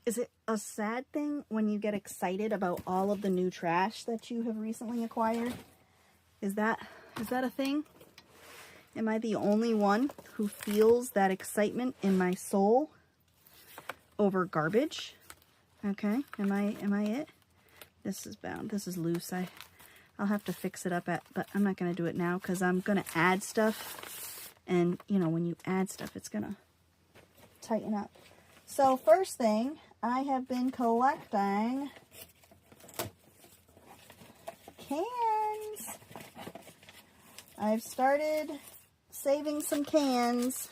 Is it a sad thing when you get excited about all of the new trash that you have recently acquired? Is that a thing? Am I the only one who feels that excitement in my soul over garbage? Okay, am I it? This is bound. This is loose. I'll have to fix it up but I'm not going to do it now because I'm going to add stuff. And, you know, when you add stuff, it's going to tighten up. So first thing, I have been collecting cans. I've started saving some cans,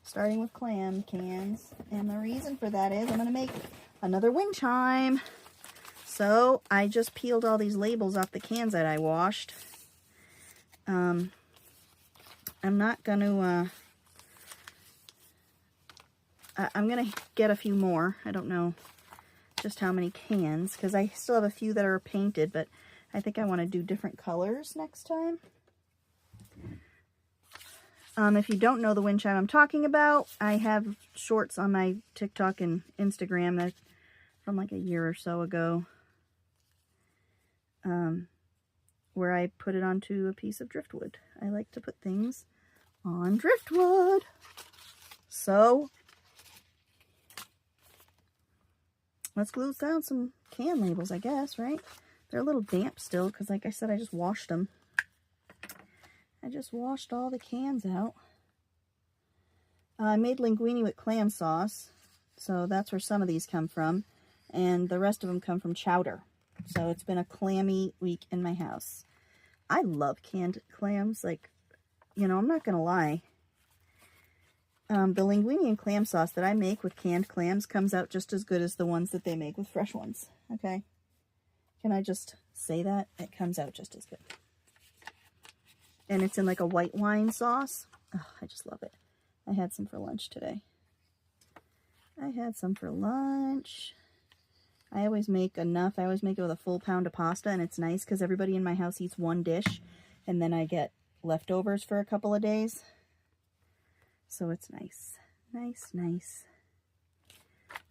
starting with clam cans. And the reason for that is I'm going to make another wind chime. So I just peeled all these labels off the cans that I washed. I'm not going to, I'm going to get a few more. I don't know just how many cans, because I still have a few that are painted, but I think I want to do different colors next time. If you don't know the wind chime I'm talking about, I have shorts on my TikTok and Instagram that from like a year or so ago, where I put it onto a piece of driftwood. I like to put things on driftwood. So let's glue down some can labels, I guess, right? They're a little damp still because, like I said, I just washed them. I just washed all the cans out. I made linguine with clam sauce, so that's where some of these come from. And the rest of them come from chowder. So it's been a clammy week in my house. I love canned clams. Like, you know, I'm not going to lie. The linguine and clam sauce that I make with canned clams comes out just as good as the ones that they make with fresh ones. Okay? Can I just say that? It comes out just as good. And it's in like a white wine sauce. Oh, I just love it. I had some for lunch today. I had some for lunch. I always make enough. I always make it with a full pound of pasta, and it's nice because everybody in my house eats one dish, and then I get leftovers for a couple of days. So it's nice. Nice, nice.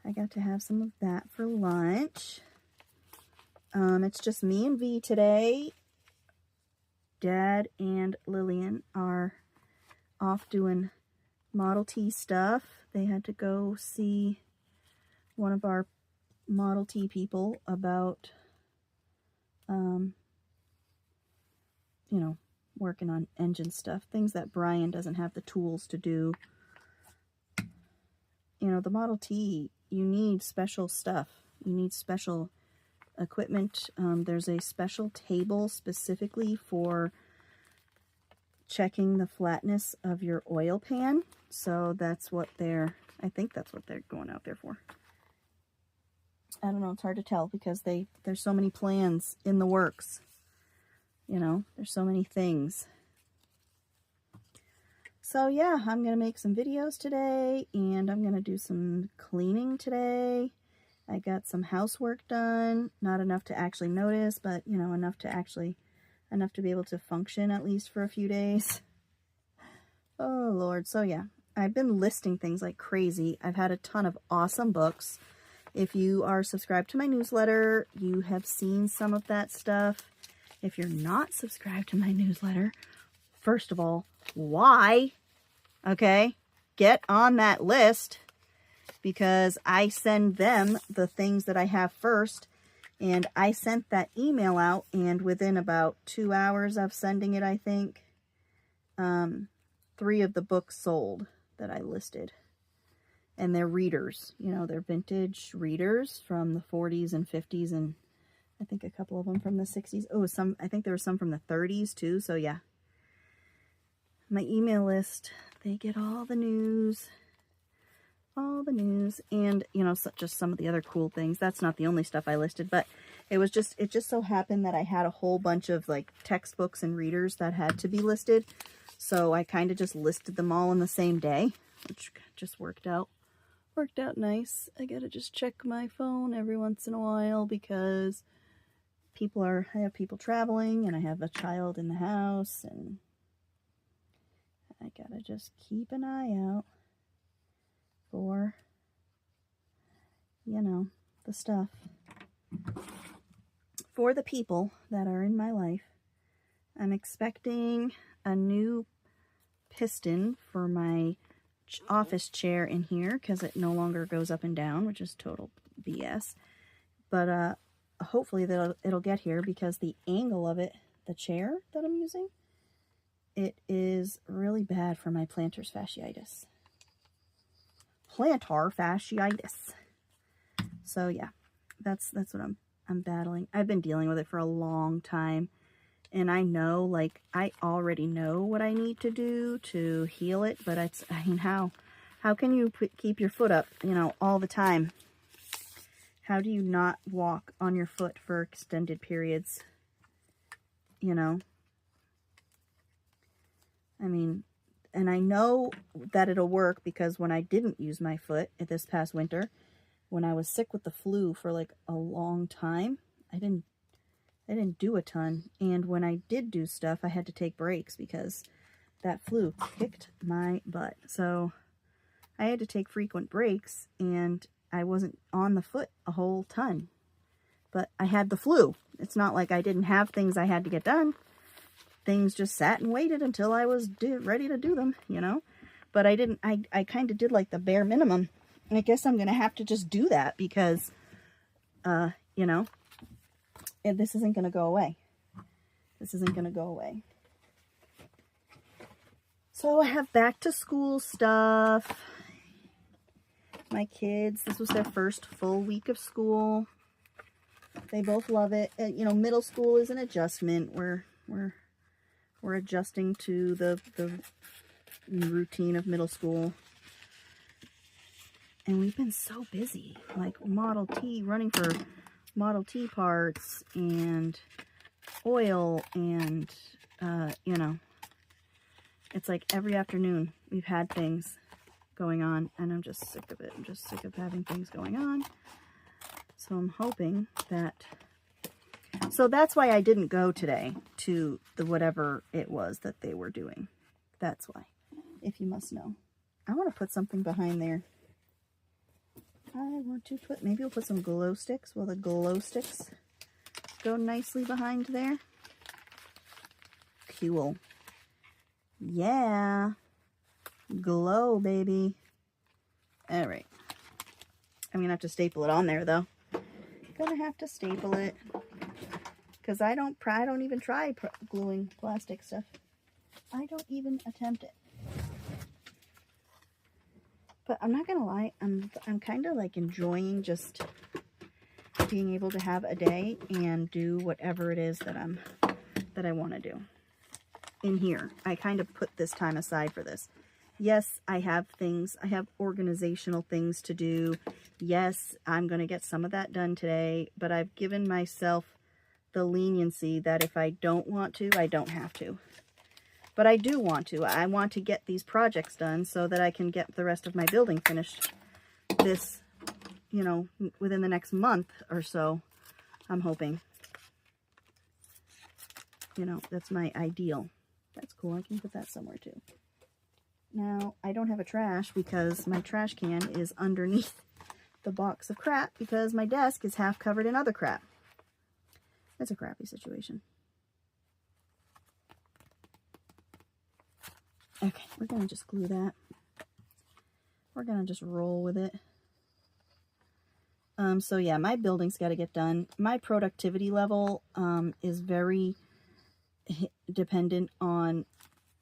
I got to have some of that for lunch. It's just me and V today. Dad and Lillian are off doing Model T stuff. They had to go see one of our Model T people about, you know, working on engine stuff. Things that Brian doesn't have the tools to do. You know, the Model T, you need special stuff. You need special equipment. There's a special table specifically for checking the flatness of your oil pan. So that's what I think that's what they're going out there for. I don't know, it's hard to tell because there's so many plans in the works. You know, there's so many things. So yeah, I'm going to make some videos today, and I'm going to do some cleaning today. I got some housework done, not enough to actually notice, but, you know, enough to be able to function at least for a few days. Oh, Lord. So, yeah, I've been listing things like crazy. I've had a ton of awesome books. If you are subscribed to my newsletter, you have seen some of that stuff. If you're not subscribed to my newsletter, first of all, why? Okay, get on that list, because I send them the things that I have first. And I sent that email out, and within about 2 hours of sending it, I think, 3 of the books sold that I listed. And they're readers, you know, they're vintage readers from the 40s and 50s, and I think a couple of them from the 60s. Oh, I think there were some from the 30s too. So yeah, my email list, they get all the news, and, you know, just some of the other cool things. That's not the only stuff I listed, but it just so happened that I had a whole bunch of like textbooks and readers that had to be listed. So I kind of just listed them all in the same day, which just worked out nice. I gotta just check my phone every once in a while because I have people traveling, and I have a child in the house, and I gotta just keep an eye out for you know, the stuff. For the people that are in my life, I'm expecting a new piston for my office chair in here because it no longer goes up and down, which is total BS. But hopefully it'll get here because the angle of it, the chair that I'm using, it is really bad for my plantar fasciitis. Plantar fasciitis. So yeah, that's what I'm battling. I've been dealing with it for a long time. And I know, like, I already know what I need to do to heal it, but I mean, how can you keep your foot up, you know, all the time? How do you not walk on your foot for extended periods? You know? I mean, and I know that it'll work because when I didn't use my foot this past winter, when I was sick with the flu for like a long time, I didn't do a ton, and when I did do stuff, I had to take breaks because that flu kicked my butt. So I had to take frequent breaks, and I wasn't on the foot a whole ton. But I had the flu. It's not like I didn't have things I had to get done. Things just sat and waited until I was ready to do them, you know? But I didn't, I kind of did like the bare minimum. And I guess I'm going to have to just do that because, you know, this isn't going to go away. This isn't going to go away. So I have back to school stuff. My kids, this was their first full week of school. They both love it. You know, middle school is an adjustment. We're adjusting to the routine of middle school. And we've been so busy, like Model T, running for Model T parts and oil and, you know, it's like every afternoon we've had things going on and I'm just sick of it. I'm just sick of having things going on. So I'm hoping that, so that's why I didn't go today to the whatever it was that they were doing. That's why, if you must know. I want to put something behind there. I want to put, maybe we'll put some glow sticks. Will the glow sticks go nicely behind there? Cool. Yeah. Glow, baby. All right. I'm going to have to staple it on there, though. Gonna have to staple it. Because I don't even try gluing plastic stuff. I don't even attempt it. But I'm not gonna lie, I'm kind of like enjoying just being able to have a day and do whatever it is that I want to do in here. I kind of put this time aside for this. Yes, I have things, I have organizational things to do. Yes, I'm going to get some of that done today, but I've given myself the leniency that if I don't want to, I don't have to. But I do want to. I want to get these projects done so that I can get the rest of my building finished this, you know, within the next month or so, I'm hoping. You know, that's my ideal. That's cool. I can put that somewhere too. Now, I don't have a trash because my trash can is underneath the box of crap because my desk is half covered in other crap. That's a crappy situation. Okay, we're going to just glue that. We're going to just roll with it. So yeah, my building's got to get done. My productivity level is very dependent on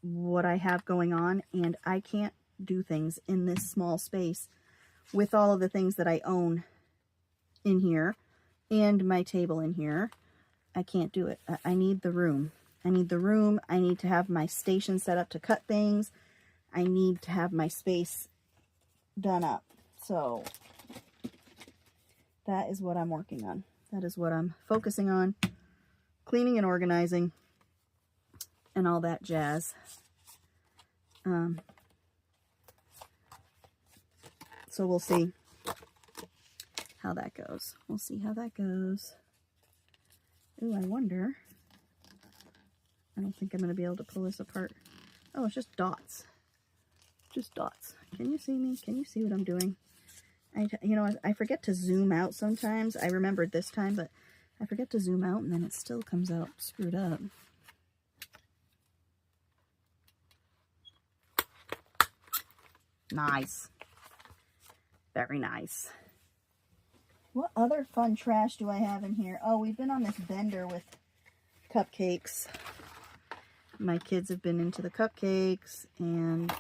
what I have going on, and I can't do things in this small space with all of the things that I own in here and my table in here. I can't do it. I need the room. I need the room. I need to have my station set up to cut things. I need to have my space done up. So that is what I'm working on. That is what I'm focusing on. Cleaning and organizing and all that jazz. So we'll see how that goes. We'll see how that goes. Ooh, I wonder. I don't think I'm going to be able to pull this apart. Oh, it's just dots. Just dots. Can you see me? Can you see what I'm doing? I forget to zoom out sometimes. I remembered this time, but I forget to zoom out, and then it still comes out screwed up. Nice. Very nice. What other fun trash do I have in here? Oh, we've been on this bender with cupcakes. My kids have been into the cupcakes, and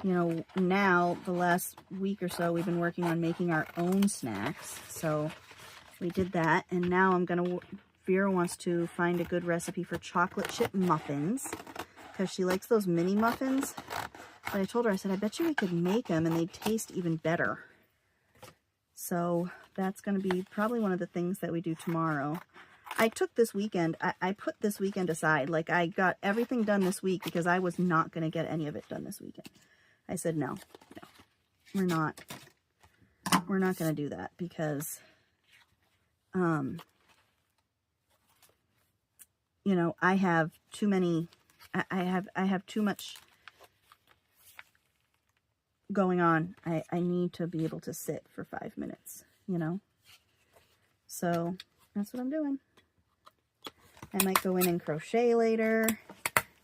you know, now the last week or so we've been working on making our own snacks. So we did that, and now Vera wants to find a good recipe for chocolate chip muffins because she likes those mini muffins. But I told her, I said, I bet you we could make them and they'd taste even better. So that's going to be probably one of the things that we do tomorrow. I took this weekend, I put this weekend aside. Like, I got everything done this week because I was not going to get any of it done this weekend. I said, no, we're not going to do that because, you know, I have too many, I have too much going on. I need to be able to sit for 5 minutes, you know? So that's what I'm doing. I might go in and crochet later.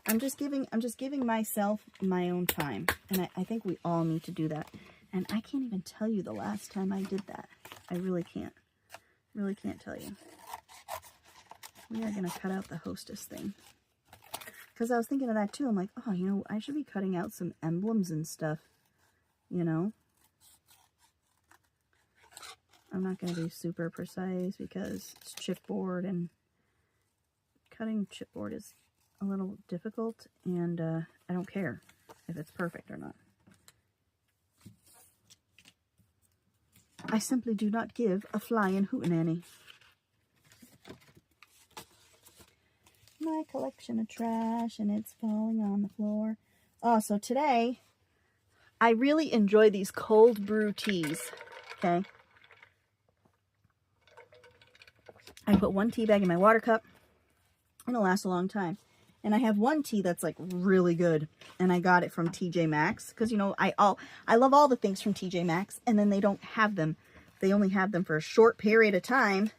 I'm just giving myself my own time. And I think we all need to do that. And I can't even tell you the last time I did that. I really can't. Really can't tell you. We are going to cut out the hostess thing. Because I was thinking of that too. I'm like, oh, you know, I should be cutting out some emblems and stuff. You know? I'm not going to be super precise because it's chipboard, and cutting chipboard is a little difficult, and I don't care if it's perfect or not. I simply do not give a flying hootenanny. My collection of trash, and it's falling on the floor. Oh, so today, I really enjoy these cold brew teas, okay? I put one tea bag in my water cup, and it'll last a long time. And I have one tea that's like really good, and I got it from TJ Maxx because, you know, I love all the things from TJ Maxx, and then they don't have them. They only have them for a short period of time.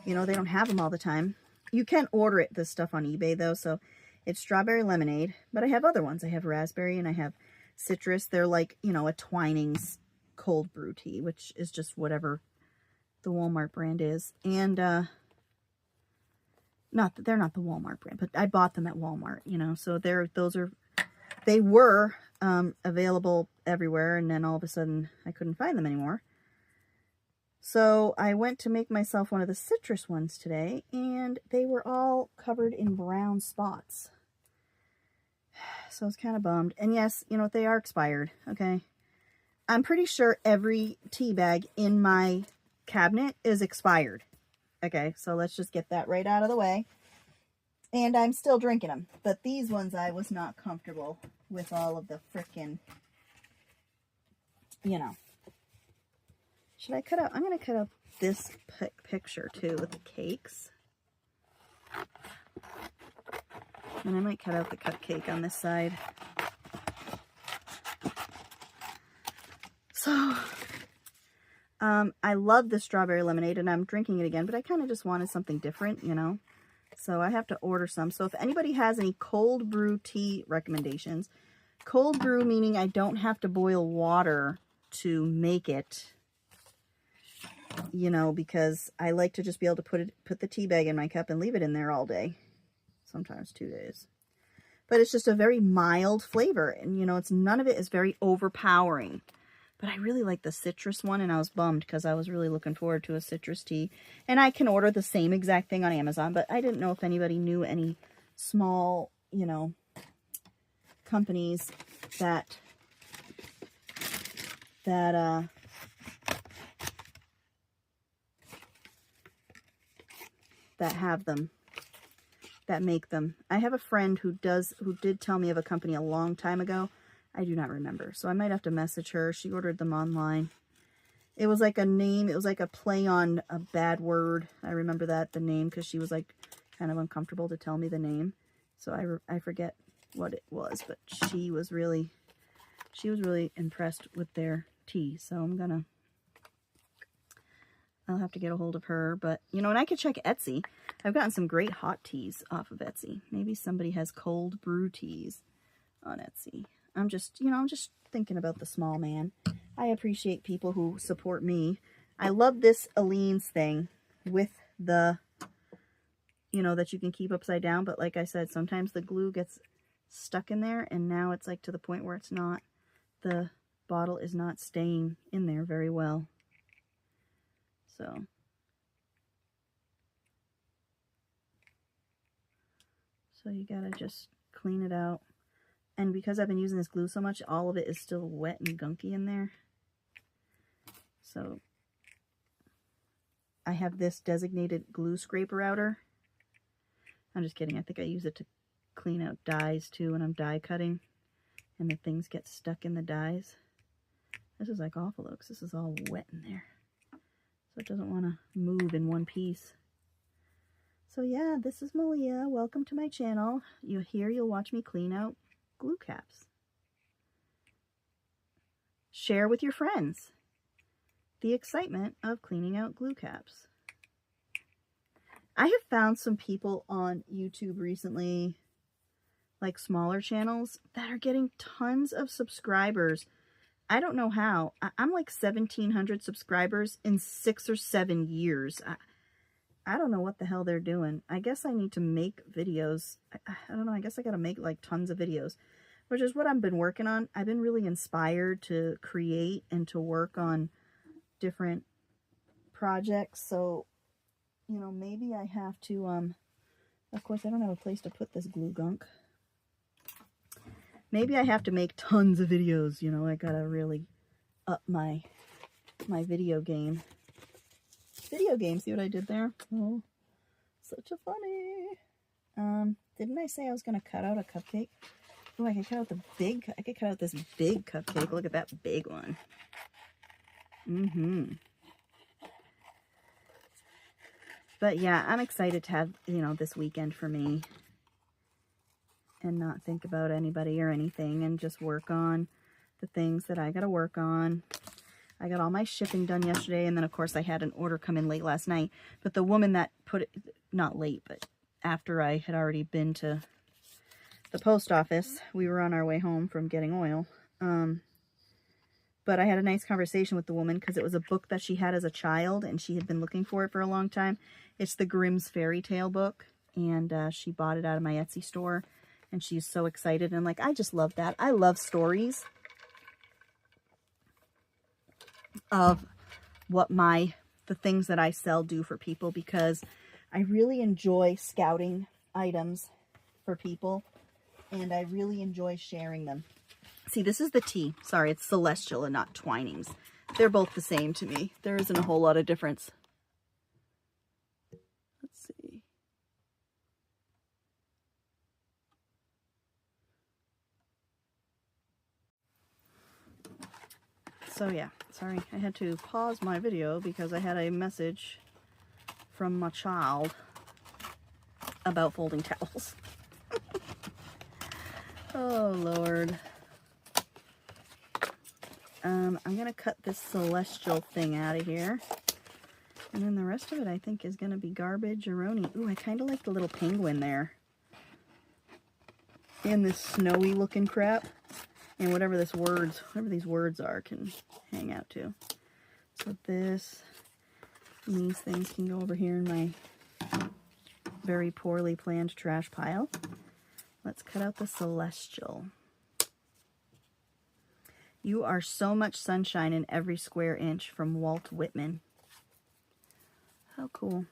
You know, they don't have them all the time. You can order this stuff on eBay though, so it's strawberry lemonade, but I have other ones. I have raspberry and I have citrus. They're like, you know, a Twinings cold brew tea, which is just whatever the Walmart brand is. And they're not the Walmart brand, but I bought them at Walmart, you know, so they were available everywhere, and then all of a sudden I couldn't find them anymore. So I went to make myself one of the citrus ones today, and they were all covered in brown spots. So I was kind of bummed. And yes, you know, they are expired, okay? I'm pretty sure every tea bag in my cabinet is expired. Okay, so let's just get that right out of the way. And I'm still drinking them. But these ones I was not comfortable with all of the frickin', you know. Should I cut out? I'm going to cut out this picture too with the cakes. And I might cut out the cupcake on this side. So, I love the strawberry lemonade, and I'm drinking it again, but I kind of just wanted something different, you know. So I have to order some. So if anybody has any cold brew tea recommendations, cold brew meaning I don't have to boil water to make it, you know, because I like to just be able to put the tea bag in my cup and leave it in there all day. Sometimes 2 days. But it's just a very mild flavor, and you know, none of it is very overpowering. But I really like the citrus one, and I was bummed because I was really looking forward to a citrus tea. And I can order the same exact thing on Amazon, but I didn't know if anybody knew any small, you know, companies that have them, that make them. I have a friend who did tell me of a company a long time ago. I do not remember, so I might have to message her. She ordered them online. It was like a name, it was like a play on a bad word. I remember the name, because she was like kind of uncomfortable to tell me the name. So I forget what it was, but she was really impressed with their tea. So I'll have to get a hold of her. But, you know, and I could check Etsy. I've gotten some great hot teas off of Etsy. Maybe somebody has cold brew teas on Etsy. I'm just thinking about the small man. I appreciate people who support me. I love this Aleene's thing with the, you know, that you can keep upside down. But like I said, sometimes the glue gets stuck in there, and now it's like to the point where it's not, the bottle is not staying in there very well. So you gotta just clean it out. And because I've been using this glue so much, all of it is still wet and gunky in there. So I have this designated glue scraper outer. I'm just kidding. I think I use it to clean out dyes too when I'm die cutting and the things get stuck in the dyes. This is like awful though, because this is all wet in there. So it doesn't want to move in one piece. So yeah, this is Malia. Welcome to my channel. You'll watch me clean out glue caps. Share with your friends the excitement of cleaning out glue caps. I have found some people on YouTube recently, like smaller channels, that are getting tons of subscribers. I don't know how. I'm like 1,700 subscribers in 6 or 7 years. I don't know what the hell they're doing. I guess I need to make videos. I don't know. I guess I got to make like tons of videos, which is what I've been working on. I've been really inspired to create and to work on different projects. So, you know, maybe I have to, of course, I don't have a place to put this glue gunk. Maybe I have to make tons of videos. You know, I got to really up my video game. See what I did there? Oh, such a funny. Didn't I say I was going to cut out a cupcake? Oh, I could cut out this big cupcake. Look at that big one. But yeah, I'm excited to have, you know, this weekend for me and not think about anybody or anything and just work on the things that I got to work on. I got all my shipping done yesterday, and then of course I had an order come in late last night. But the woman that put it, not late, but after I had already been to the post office, we were on our way home from getting oil. But I had a nice conversation with the woman because it was a book that she had as a child, and she had been looking for it for a long time. It's the Grimm's Fairy Tale book, and she bought it out of my Etsy store, and she's so excited. And I'm like, I just love that. I love stories of what the things that I sell do for people, because I really enjoy scouting items for people, and I really enjoy sharing them. See, this is the tea. Sorry, it's Celestial and not Twinings. They're both the same to me. There isn't a whole lot of difference. Let's see. So yeah, sorry, I had to pause my video because I had a message from my child about folding towels. Oh, Lord. I'm going to cut this Celestial thing out of here. And then the rest of it, I think, is going to be garbage-eroni. Ooh, I kind of like the little penguin there. And this snowy looking crap. And whatever these words are can hang out too. So these things can go over here in my very poorly planned trash pile. Let's cut out the Celestial. You are so much sunshine in every square inch, from Walt Whitman. How cool.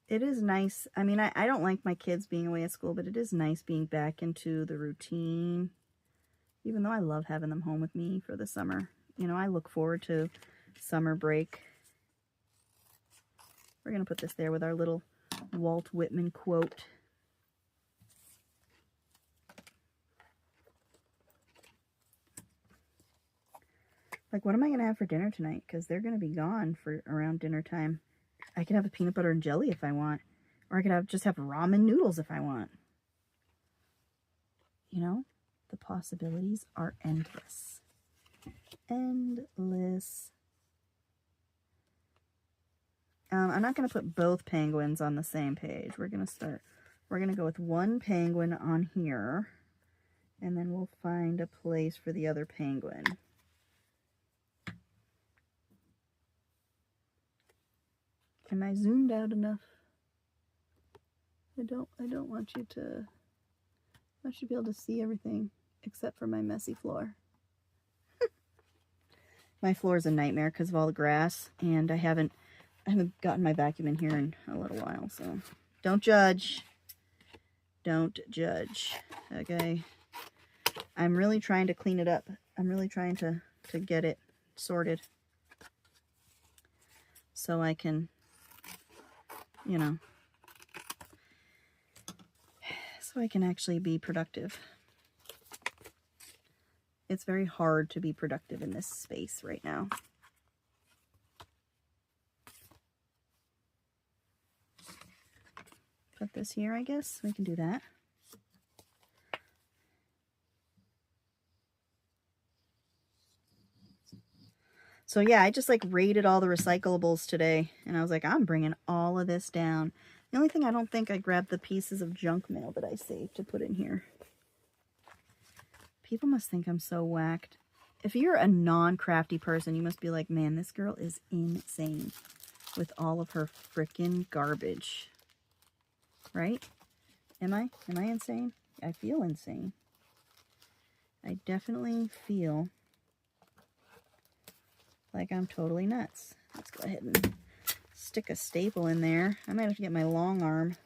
It is nice. I mean, I don't like my kids being away at school, but it is nice being back into the routine, even though I love having them home with me for the summer. You know, I look forward to summer break. We're going to put this there with our little Walt Whitman quote. Like, what am I going to have for dinner tonight? Because they're going to be gone for around dinner time. I could have a peanut butter and jelly if I want. Or I could just have ramen noodles if I want. You know, the possibilities are endless. Endless. I'm not going to put both penguins on the same page. We're going to go with one penguin on here. And then we'll find a place for the other penguin. Am I zoomed out enough? I don't want you to, I want you to be able to see everything except for my messy floor. My floor is a nightmare because of all the grass, and I haven't gotten my vacuum in here in a little while, so don't judge. Don't judge. Okay. I'm really trying to clean it up. I'm really trying to get it sorted so I can, you know, so I can actually be productive. It's very hard to be productive in this space right now. Put this here, I guess. We can do that. So yeah, I just like raided all the recyclables today, and I was like, I'm bringing all of this down. The only thing I don't think I grabbed the pieces of junk mail that I saved to put in here. People must think I'm so whacked. If you're a non-crafty person, you must be like, man, this girl is insane with all of her freaking garbage. Right? Am I? Am I insane? I feel insane. I definitely feel like I'm totally nuts. Let's go ahead and stick a staple in there. I might have to get my long arm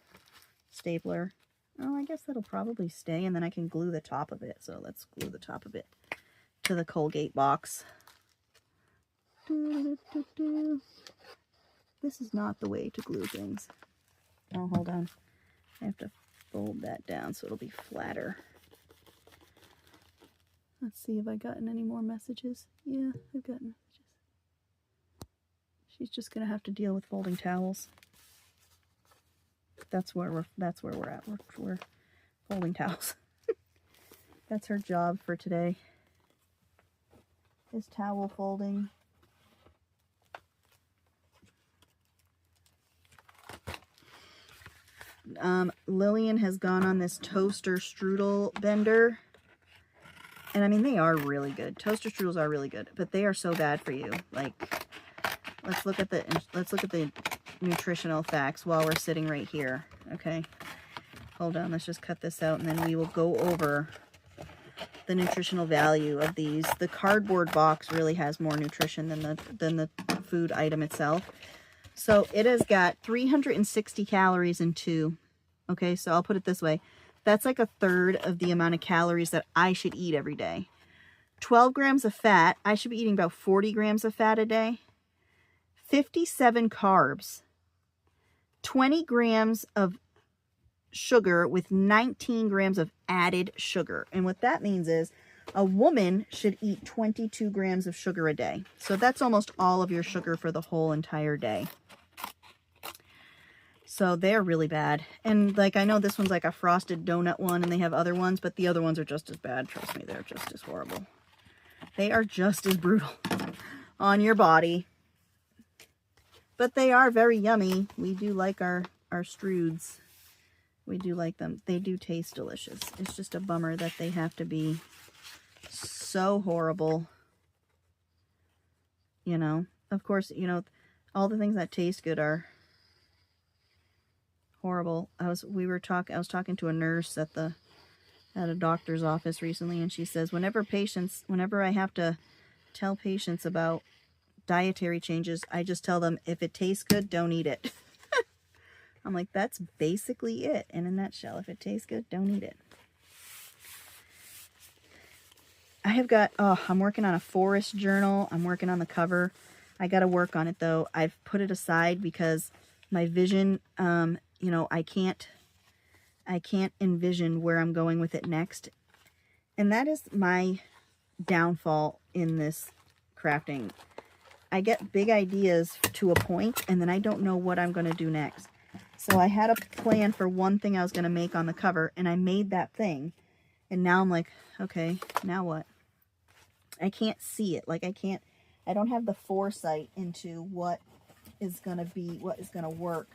stapler. Oh, I guess that'll probably stay, and then I can glue the top of it. So let's glue the top of it to the Colgate box. This is not the way to glue things. Oh, hold on. I have to fold that down so it'll be flatter. Let's see, have I gotten any more messages? Yeah, I've gotten messages. She's just gonna have to deal with folding towels. That's where we're at. We're folding towels. That's her job for today. Is towel folding. Lillian has gone on this toaster strudel bender. And I mean, they are really good. Toaster strudels are really good, but they are so bad for you. Like, let's look at the nutritional facts while we're sitting right here. Okay. Hold on, let's just cut this out, and then we will go over the nutritional value of these. The cardboard box really has more nutrition than the food item itself. So it has got 360 calories in 2. Okay, so I'll put it this way. That's like a third of the amount of calories that I should eat every day. 12 grams of fat. I should be eating about 40 grams of fat a day. 57 carbs. 20 grams of sugar with 19 grams of added sugar. And what that means is a woman should eat 22 grams of sugar a day. So that's almost all of your sugar for the whole entire day. So they're really bad. And like, I know this one's like a frosted donut one, and they have other ones, but the other ones are just as bad. Trust me, they're just as horrible. They are just as brutal on your body. But they are very yummy. We do like our strudes. We do like them. They do taste delicious. It's just a bummer that they have to be so horrible. You know, of course, you know, all the things that taste good are horrible. I was talking to a nurse at a doctor's office recently, and she says whenever I have to tell patients about dietary changes, I just tell them, if it tastes good, don't eat it. I'm like, that's basically it in a nutshell. If it tastes good, don't eat it. I have got, I'm working on a forest journal. I'm working on the cover. I got to work on it though. I've put it aside because my vision, you know, I can't envision where I'm going with it next. And that is my downfall in this crafting. I get big ideas to a point, and then I don't know what I'm going to do next. So I had a plan for one thing I was going to make on the cover, and I made that thing. And now I'm like, okay, now what? I can't see it. Like, I don't have the foresight into what is going to work.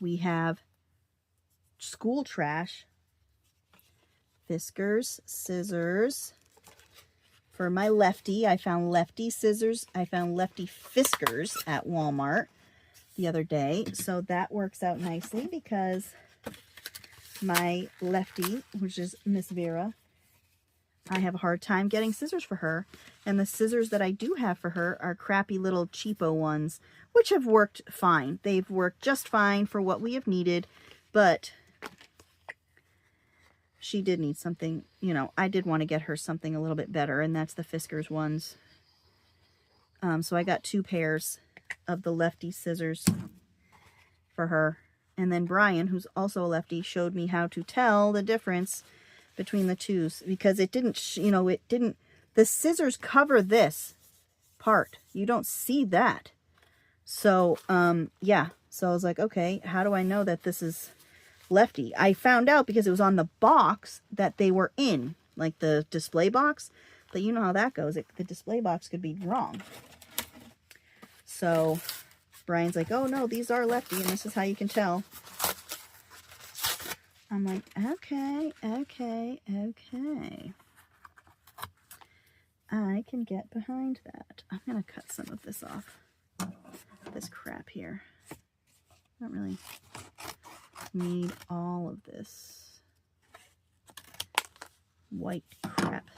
We have school trash, Fiskars, scissors. For my lefty, I found lefty scissors. I found lefty Fiskars at Walmart the other day. So that works out nicely because my lefty, which is Miss Vera, I have a hard time getting scissors for her. And the scissors that I do have for her are crappy little cheapo ones, which have worked fine. They've worked just fine for what we have needed, but she did need something, you know, I did want to get her something a little bit better, and that's the Fiskars ones. So I got 2 pairs of the lefty scissors for her. And then Brian, who's also a lefty, showed me how to tell the difference between the two, because it didn't, you know, the scissors cover this part. You don't see that. So, yeah. So I was like, okay, how do I know that this is lefty? I found out because it was on the box that they were in, like the display box. But you know how that goes. The display box could be wrong. So Brian's like, oh no, these are lefty, and this is how you can tell. I'm like, okay. I can get behind that. I'm going to cut some of this off. This crap here. I don't really need all of this white crap.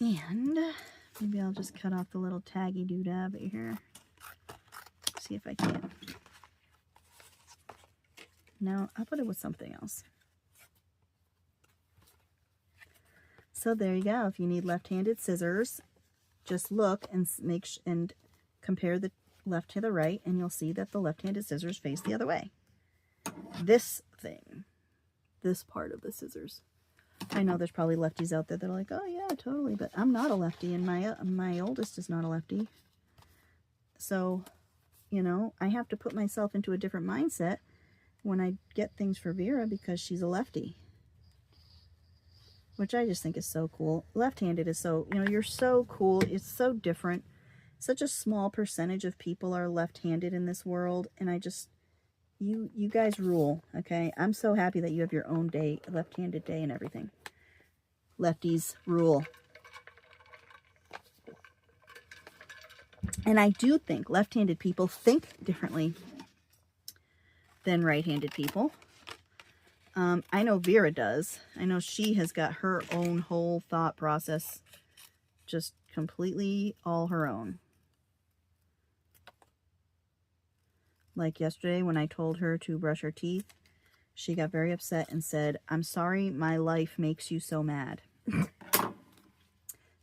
And maybe I'll just cut off the little taggy doodab here. See if I can. No, I'll put it with something else. So there you go. If you need left-handed scissors, just look and and compare the left to the right, and you'll see that the left-handed scissors face the other way. This thing, this part of the scissors. I know there's probably lefties out there that are like, oh yeah, totally, but I'm not a lefty, and my oldest is not a lefty. So, you know, I have to put myself into a different mindset when I get things for Vera because she's a lefty. Which I just think is so cool. Left-handed is so, you know, you're so cool. It's so different. Such a small percentage of people are left-handed in this world. And I just, you guys rule, okay? I'm so happy that you have your own day, left-handed day and everything. Lefties rule. And I do think left-handed people think differently than right-handed people. I know Vera does. I know she has got her own whole thought process, just completely all her own. Like yesterday when I told her to brush her teeth, she got very upset and said, I'm sorry, my life makes you so mad.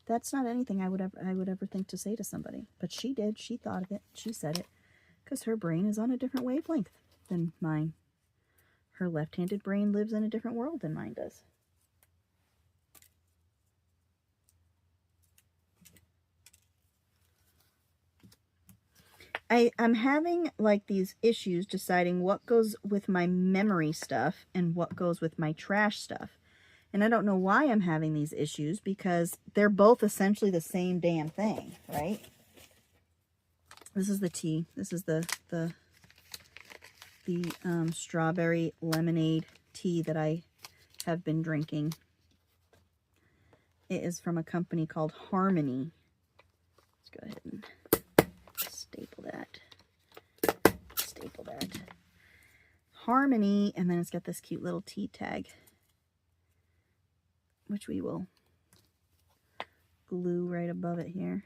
That's not anything I would ever think to say to somebody. But she did. She thought of it. She said it. Because her brain is on a different wavelength than mine. Her left-handed brain lives in a different world than mine does. I'm having like these issues deciding what goes with my memory stuff and what goes with my trash stuff. And I don't know why I'm having these issues because they're both essentially the same damn thing, right? This is the tea. This is the strawberry lemonade tea that I have been drinking. It is from a company called Harmony. Let's go ahead and staple that. Staple that. Harmony, and then it's got this cute little tea tag, which we will glue right above it here.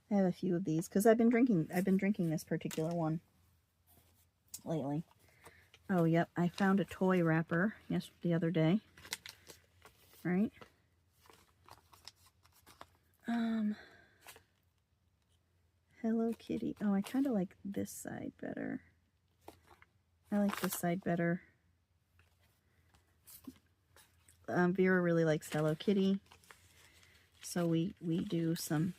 I have a few of these because I've been drinking this particular one lately. Oh, yep, I found a toy wrapper the other day. Right? Hello Kitty. Oh, I kind of like this side better. I like this side better. Vera really likes Hello Kitty. So we do some,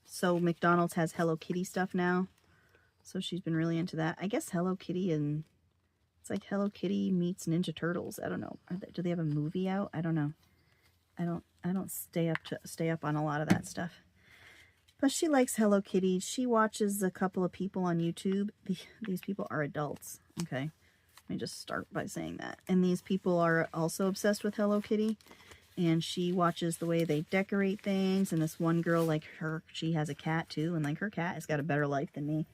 so McDonald's has Hello Kitty stuff now. So she's been really into that. I guess Hello Kitty and, it's like Hello Kitty meets Ninja Turtles. I don't know. Do they have a movie out? I don't know. I don't stay up on a lot of that stuff. But she likes Hello Kitty. She watches a couple of people on YouTube. These people are adults. Okay. Let me just start by saying that. And these people are also obsessed with Hello Kitty. And she watches the way they decorate things. And this one girl, like her, she has a cat too. And like her cat has got a better life than me.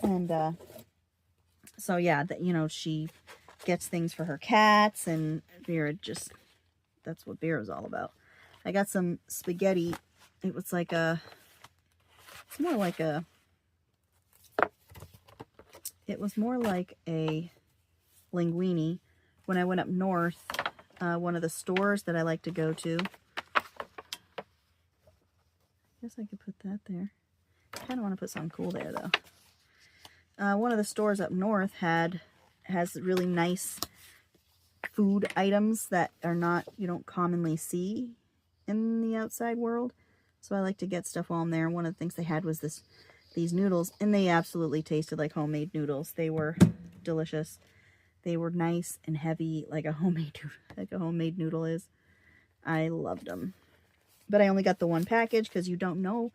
And so yeah, you know, she gets things for her cats. And Vera just, that's what Vera's all about. I got some spaghetti. It was like a, it's more like a, it was more like a linguine when I went up north. One of the stores that I like to go to. I guess I could put that there. I kind of want to put something cool there though. One of the stores up north has really nice food items that are not, you don't commonly see in the outside world. So I like to get stuff while I'm there. One of the things they had was these noodles, and they absolutely tasted like homemade noodles. They were delicious. They were nice and heavy, like a homemade noodle is. I loved them. But I only got the one package because you don't know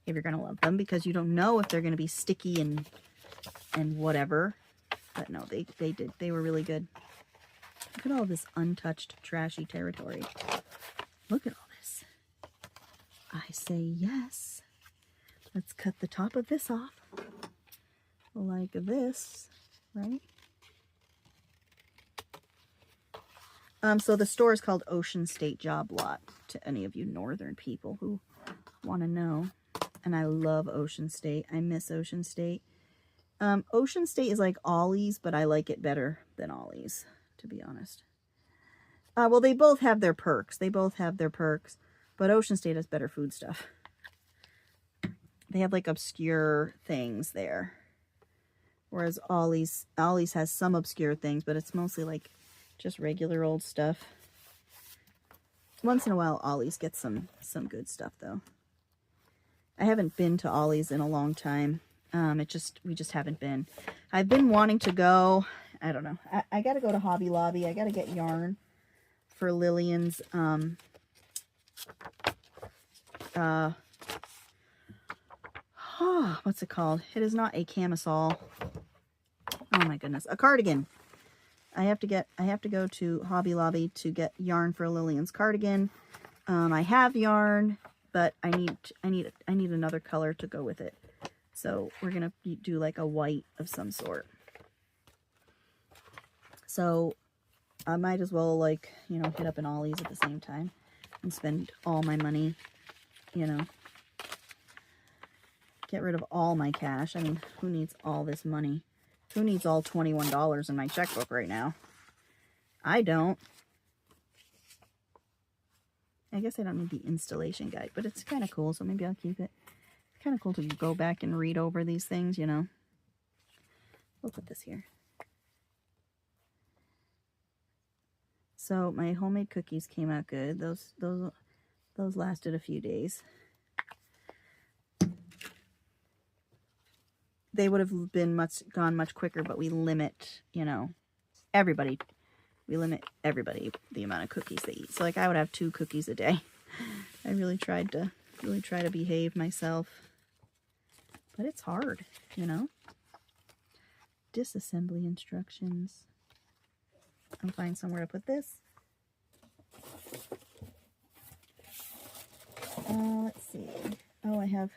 if you're going to love them, because you don't know if they're going to be sticky and whatever. But no, they did. They were really good. Look at all this untouched, trashy territory. Look at all this. I say yes. Let's cut the top of this off. Like this, right? So the store is called Ocean State Job Lot, to any of you northern people who want to know. And I love Ocean State. I miss Ocean State. Ocean State is like Ollie's, but I like it better than Ollie's, to be honest. Well, they both have their perks. But Ocean State has better food stuff. They have like obscure things there. Whereas Ollie's has some obscure things, but it's mostly like just regular old stuff. Once in a while, Ollie's gets some good stuff though. I haven't been to Ollie's in a long time. We just haven't been. I've been wanting to go. I don't know. I got to go to Hobby Lobby. I got to get yarn for Lillian's what's it called? It is not a camisole. Oh my goodness, a cardigan. I have to go to Hobby Lobby to get yarn for Lillian's cardigan. I have yarn, but I need another color to go with it. So we're gonna do like a white of some sort. So I might as well, like, you know, hit up an Ollie's at the same time and spend all my money, you know. Get rid of all my cash. I mean, who needs all this money? Who needs all $21 in my checkbook right now? I don't. I guess I don't need the installation guide, but it's kind of cool, so maybe I'll keep it. It's kind of cool to go back and read over these things, you know. We'll put this here. So my homemade cookies came out good. Those lasted a few days. They would have been gone much quicker, but we limit, you know, everybody. We limit everybody the amount of cookies they eat. So like I would have 2 cookies a day. I really tried to behave myself. But it's hard, you know. Disassembly instructions. I'll find somewhere to put this. Let's see. Oh, I have,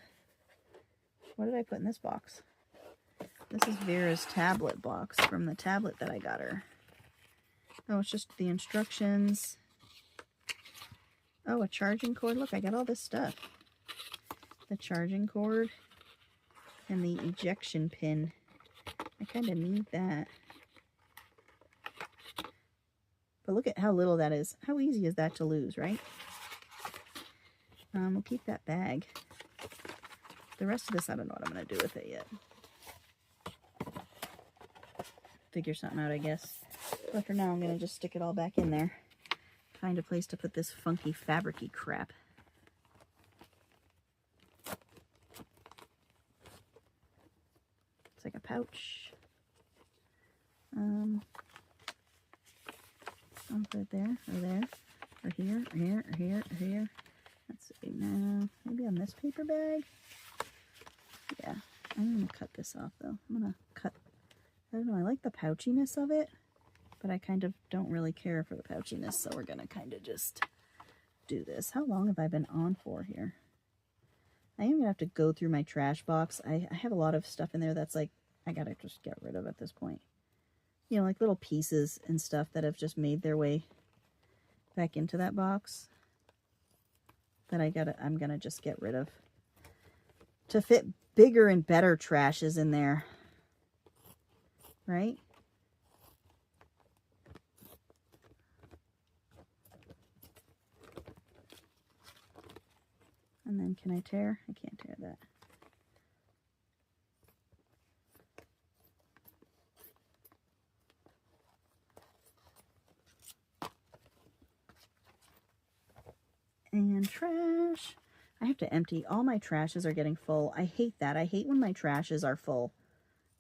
what did I put in this box? This is Vera's tablet box from the tablet that I got her. Oh, it's just the instructions. Oh, a charging cord. Look, I got all this stuff. The charging cord and the ejection pin. I kind of need that. But look at how little that is. How easy is that to lose, right? We'll keep that bag. The rest of this, I don't know what I'm going to do with it yet. Figure something out, I guess. But for now, I'm going to just stick it all back in there. Find a place to put this funky fabric-y crap. It's like a pouch. I'll put it there, or there, or here, or here, or here, or here. Let's see, now, maybe on this paper bag? Yeah, I'm going to cut this off, though. I'm going to cut, I don't know, I like the pouchiness of it, but I kind of don't really care for the pouchiness, so we're going to kind of just do this. How long have I been on for here? I am going to have to go through my trash box. I have a lot of stuff in there that's like, I got to just get rid of at this point. You know, like little pieces and stuff that have just made their way back into that box that I'm going to just get rid of to fit bigger and better trashes in there. Right? And then can I tear? I can't tear that. And trash. I have to empty. All my trashes are getting full. I hate that. I hate when my trashes are full.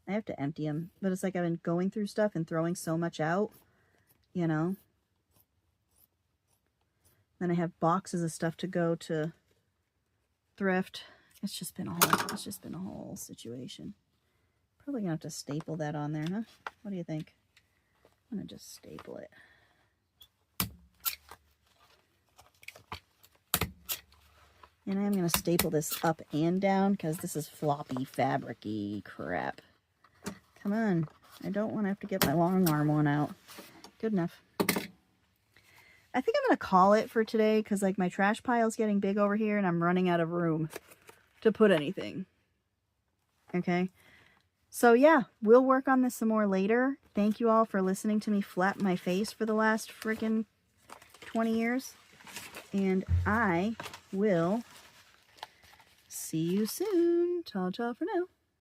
I have to empty them. But it's like I've been going through stuff and throwing so much out, you know. Then I have boxes of stuff to go to thrift. It's just been a whole situation. Probably gonna have to staple that on there, huh? What do you think? I'm gonna just staple it. And I'm going to staple this up and down because this is floppy, fabric-y crap. Come on. I don't want to have to get my long arm one out. Good enough. I think I'm going to call it for today because like my trash pile's getting big over here and I'm running out of room to put anything. Okay. So yeah, we'll work on this some more later. Thank you all for listening to me flap my face for the last freaking 20 years. And I will see you soon. Ta-ta for now.